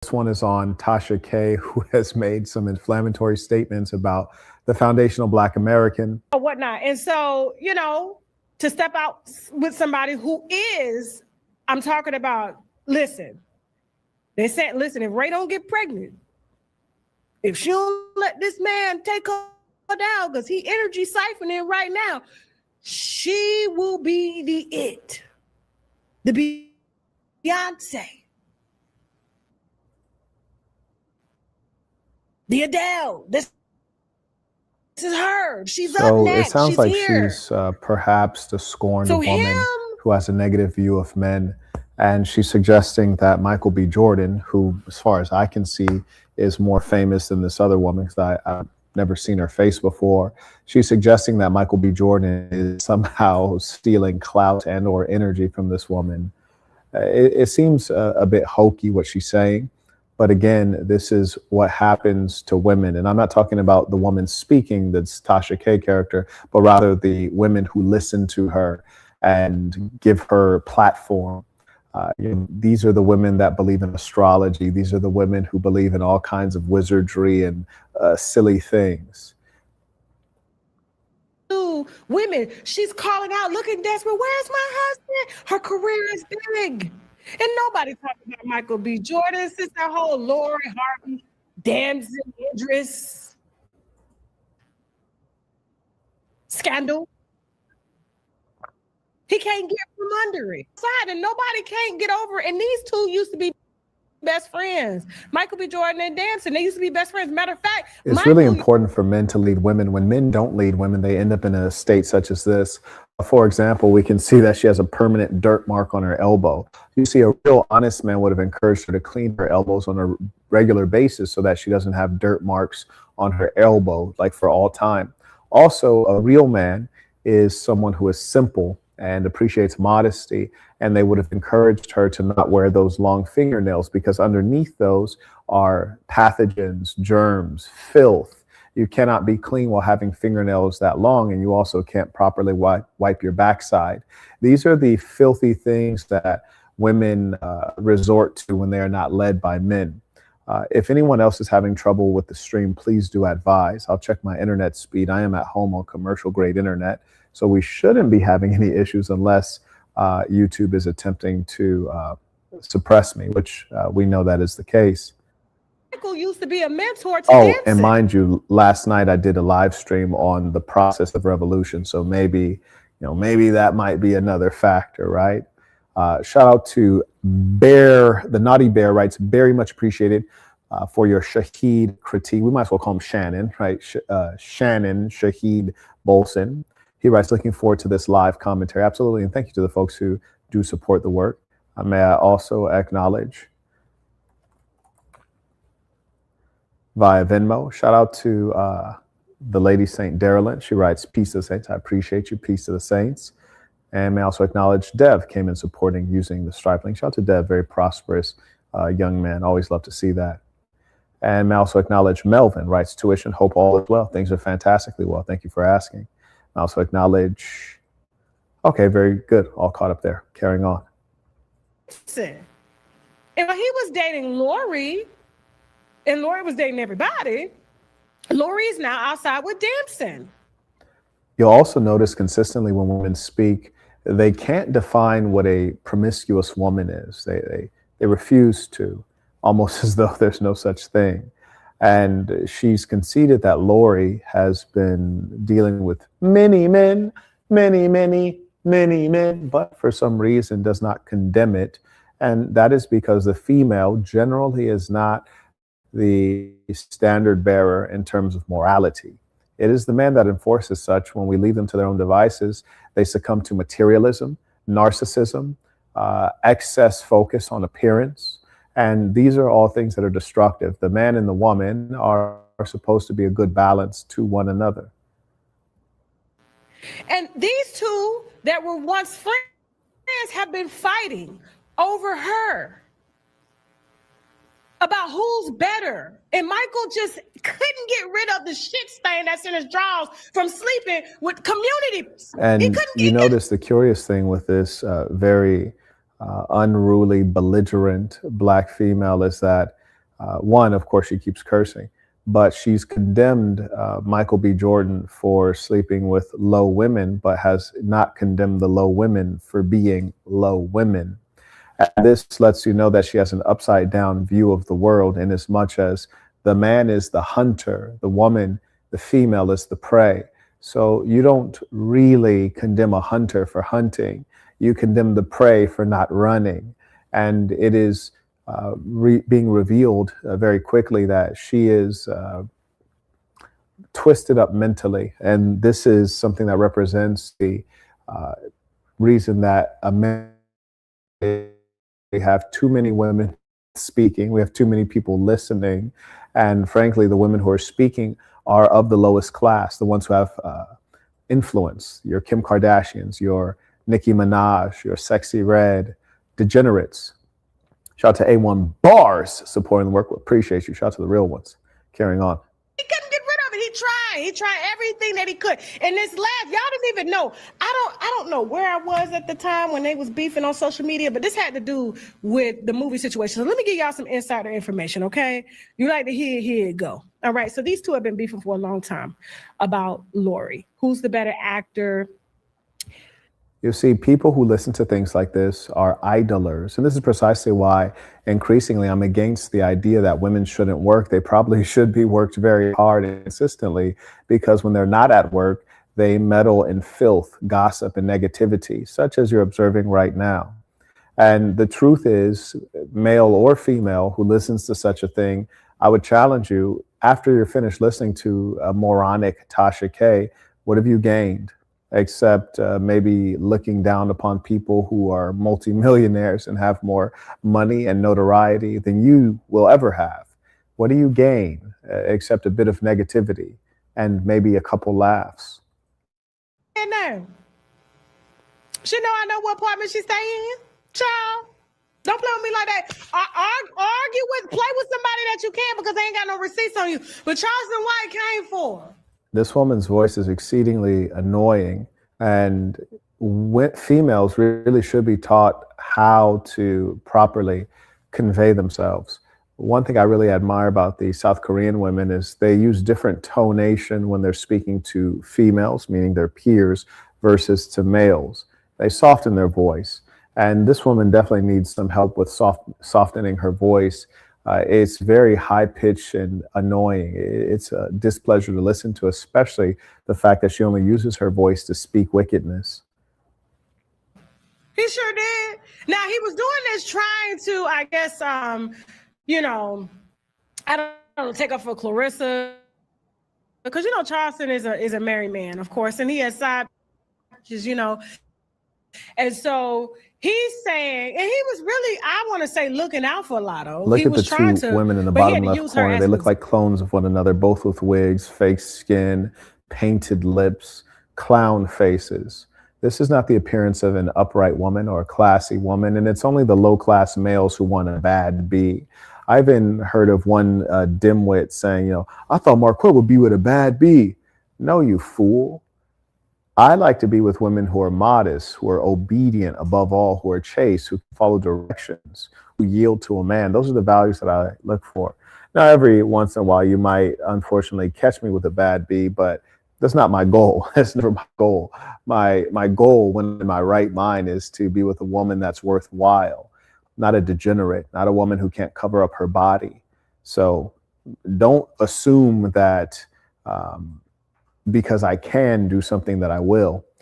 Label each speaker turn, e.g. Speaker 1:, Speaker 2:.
Speaker 1: This one is on Tasha K, who has made some inflammatory statements about the foundational Black American.
Speaker 2: Or whatnot. And so, to step out with somebody who is, I'm talking about, listen, they said, listen, if Ray don't get pregnant, if she don't let this man take her down, because he energy siphoning right now, she will be the it. The Beyonce. The Adele. This is her. She's up next.
Speaker 1: It sounds
Speaker 2: she's
Speaker 1: like
Speaker 2: here.
Speaker 1: she's perhaps the scorned woman who has a negative view of men. And she's suggesting that Michael B. Jordan, who, as far as I can see, is more famous than this other woman, because I've never seen her face before. She's suggesting that Michael B. Jordan is somehow stealing clout and or energy from this woman. It seems a bit hokey what she's saying. But again, this is what happens to women. And I'm not talking about the woman speaking, that's Tasha K character, but rather the women who listen to her and give her platform. These are the women that believe in astrology. These are the women who believe in all kinds of wizardry and silly things.
Speaker 2: Women, she's calling out, looking desperate. Where's my husband? Her career is big. And nobody talking about Michael B. Jordan since that whole Lori Harvey, Damson Idris scandal. He can't get from under it. And nobody can't get over it. And these two used to be best friends. Michael B. Jordan and Damson, they used to be best friends. Matter of fact,
Speaker 1: it's really important for men to lead women. When men don't lead women, they end up in a state such as this. For example, we can see that she has a permanent dirt mark on her elbow. You see, a real honest man would have encouraged her to clean her elbows on a regular basis so that she doesn't have dirt marks on her elbow, like for all time. Also, a real man is someone who is simple and appreciates modesty, and they would have encouraged her to not wear those long fingernails, because underneath those are pathogens, germs, filth. You cannot be clean while having fingernails that long, and you also can't properly wipe your backside. These are the filthy things that women resort to when they are not led by men. If anyone else is having trouble with the stream, please do advise. I'll check my internet speed. I am at home on commercial grade internet, so we shouldn't be having any issues unless YouTube is attempting to suppress me, which we know that is the case.
Speaker 2: Michael used to be a mentor to Damson.
Speaker 1: And mind you, last night I did a live stream on the process of revolution. So maybe that might be another factor, right? Shout out to Bear, the Naughty Bear writes, very much appreciated for your Shahid critique. We might as well call him Shannon, right? Shannon Shahid Bolson. He writes, looking forward to this live commentary. Absolutely. And thank you to the folks who do support the work. May I also acknowledge via Venmo, shout out to the lady Saint Darylyn. She writes, peace to the saints. I appreciate you. Peace to the saints. And may I also acknowledge Dev came in supporting using the Stripe link. Shout out to Dev, very prosperous young man. Always love to see that. And may I also acknowledge Melvin writes, tuition, hope all is well. Things are fantastically well. Thank you for asking. I also acknowledge, okay, very good. All caught up there. Carrying on.
Speaker 2: Listen, and when he was dating Lori, and Lori was dating everybody, Lori is now outside with Damson.
Speaker 1: You'll also notice consistently when women speak, they can't define what a promiscuous woman is. They refuse to, almost as though there's no such thing. And she's conceded that Lori has been dealing with many men, but for some reason does not condemn it. And that is because the female generally is not the standard bearer in terms of morality. It is the man that enforces such. When we leave them to their own devices, they succumb to materialism, narcissism, excess focus on appearance. And these are all things that are destructive. The man and the woman are supposed to be a good balance to one another.
Speaker 2: And these two that were once friends have been fighting over her about who's better. And Michael just couldn't get rid of the shit stain that's in his drawers from sleeping with community.
Speaker 1: And you notice the curious thing with this very unruly, belligerent Black female is that One, of course, she keeps cursing, but she's condemned Michael B. Jordan for sleeping with low women, but has not condemned the low women for being low women. And this lets you know that she has an upside down view of the world, in as much as the man is the hunter, the woman, the female, is the prey. So you don't really condemn a hunter for hunting, you condemn the prey for not running. And it is being revealed very quickly that she is twisted up mentally. And this is something that represents the uh, reason that we have too many women speaking, we have too many people listening. And frankly, the women who are speaking are of the lowest class, the ones who have influence, your Kim Kardashians, your Nicki Minaj, your Sexy Red, degenerates. Shout out to A1 Bars supporting the work. We appreciate you. Shout out to the real ones. Carrying on.
Speaker 2: He couldn't get rid of it. He tried everything that he could. And this last, y'all didn't even know. I don't know where I was at the time when they was beefing on social media, but this had to do with the movie situation. So let me give y'all some insider information, okay? You like to hear, here it go. All right, so these two have been beefing for a long time about Lori. Who's the better actor?
Speaker 1: You see, people who listen to things like this are idlers. And this is precisely why increasingly I'm against the idea that women shouldn't work. They probably should be worked very hard and consistently, because when they're not at work, they meddle in filth, gossip, and negativity, such as you're observing right now. And the truth is, male or female who listens to such a thing, I would challenge you, after you're finished listening to a moronic Tasha K, what have you gained? Except maybe looking down upon people who are multimillionaires and have more money and notoriety than you will ever have. What do you gain except a bit of negativity and maybe a couple laughs?
Speaker 2: And now, she know I know what apartment she stay in. Child, don't play with me like that. Play with somebody that you can, because they ain't got no receipts on you. But Charleston White came for her.
Speaker 1: This woman's voice is exceedingly annoying, and females really should be taught how to properly convey themselves. One thing I really admire about the South Korean women is they use different tonation when they're speaking to females, meaning their peers, versus to males. They soften their voice. And this woman definitely needs some help with softening her voice. It's very high pitched and annoying. It's a displeasure to listen to, especially the fact that she only uses her voice to speak wickedness.
Speaker 2: He sure did. Now he was doing this trying to, I guess, I don't know, take up for Clarissa, because Charleston is a married man, of course, and he has side bitches, and so he's saying, and he was really, I want to say, looking out for Lotto.
Speaker 1: Look
Speaker 2: he
Speaker 1: at
Speaker 2: was
Speaker 1: the
Speaker 2: trying
Speaker 1: two
Speaker 2: to,
Speaker 1: women in the
Speaker 2: but he had
Speaker 1: bottom
Speaker 2: to
Speaker 1: left
Speaker 2: use her
Speaker 1: corner.
Speaker 2: as
Speaker 1: They look
Speaker 2: his-
Speaker 1: like clones of one another, both with wigs, fake skin, painted lips, clown faces. This is not the appearance of an upright woman or a classy woman, and it's only the low-class males who want a bad B. I've even heard of one dimwit saying, I thought Marquett would be with a bad B. No, you fool. I like to be with women who are modest, who are obedient above all, who are chaste, who follow directions, who yield to a man. Those are the values that I look for. Now, every once in a while, you might unfortunately catch me with a bad B, but that's not my goal. That's never my goal. My goal when in my right mind is to be with a woman that's worthwhile, not a degenerate, not a woman who can't cover up her body. So don't assume that because I can do something that I will.